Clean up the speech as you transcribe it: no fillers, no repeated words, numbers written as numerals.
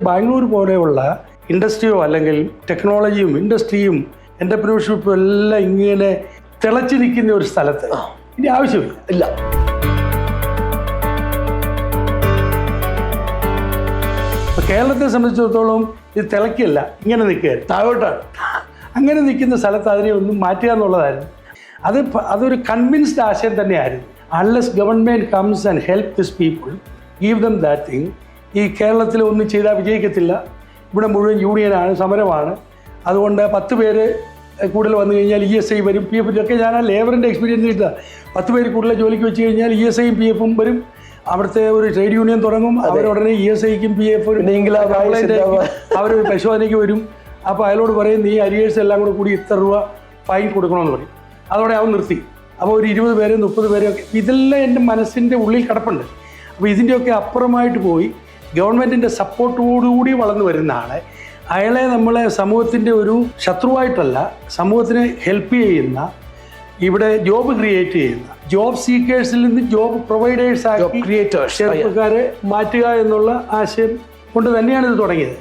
ബാംഗ്ലൂർ പോലെയുള്ള ഇൻഡസ്ട്രിയോ അല്ലെങ്കിൽ ടെക്നോളജിയും ഇൻഡസ്ട്രിയും എൻ്റർപ്രനർഷിപ്പും എല്ലാം ഇങ്ങനെ തിളച്ചു നിൽക്കുന്ന ഒരു സ്ഥലത്ത് ഇനി ആവശ്യമില്ല. ഇല്ല. കേരളത്തെ സംബന്ധിച്ചിടത്തോളം ഇത് തിളക്കില്ല, ഇങ്ങനെ നിൽക്കുക താഴോട്ടാണ്. അങ്ങനെ നിൽക്കുന്ന സ്ഥലത്ത് അതിനെ ഒന്നും മാറ്റുക എന്നുള്ളതായിരുന്നു. അതൊരു കൺവിൻസ്ഡ് ആശയം തന്നെയായിരുന്നു. Unless government comes and help this people, give them that thing. ഈ കേരളത്തിൽ ഒന്നും ചെയ്താൽ വിജയിക്കത്തില്ല. ഇവിടെ മുഴുവൻ യൂണിയനാണ്, സമരമാണ്. അതുകൊണ്ട് 10 പേര് കൂടുതൽ വന്നു കഴിഞ്ഞാൽ ESI വരും, PF ഒക്കെ. ഞാൻ ആ ലേബറിൻ്റെ എക്സ്പീരിയൻസ് കിട്ടുക. 10 പേര് കൂടുതൽ ജോലിക്ക് വെച്ച് കഴിഞ്ഞാൽ ESIയും PFും വരും. അവിടുത്തെ ഒരു ട്രേഡ് യൂണിയൻ തുടങ്ങും. അവരുടനെ ESIക്കും PF അവർ പരിശോധനയ്ക്ക് വരും. അപ്പോൾ അയാളോട് പറയും നീ അരിയേഴ്സ് എല്ലാം കൂടി ഇത്ര രൂപ ഫൈൻ കൊടുക്കണമെന്ന് പറയും. അതോടെ അവൻ നിർത്തി. അപ്പോൾ ഒരു 20 പേര് 30 പേരൊക്കെ ഇതെല്ലാം എൻ്റെ മനസ്സിൻ്റെ ഉള്ളിൽ കിടപ്പുണ്ട്. അപ്പോൾ ഇതിൻ്റെയൊക്കെ അപ്പുറമായിട്ട് പോയി ഗവൺമെൻറ്റിൻ്റെ സപ്പോർട്ടോടുകൂടി വളർന്നു വരുന്ന ആളെ, അയാളെ നമ്മളെ സമൂഹത്തിൻ്റെ ഒരു ശത്രുവായിട്ടല്ല, സമൂഹത്തിനെ ഹെൽപ്പ് ചെയ്യുന്ന, ഇവിടെ ജോബ് ക്രിയേറ്റ് ചെയ്യുന്ന, ജോബ് സീക്കേഴ്സിൽ നിന്ന് ജോബ് പ്രൊവൈഡേഴ്സ് ആക്കി ചെറുപ്പക്കാരെ മാറ്റുക എന്നുള്ള ആശയം കൊണ്ട് തന്നെയാണ് ഇത് തുടങ്ങിയത്.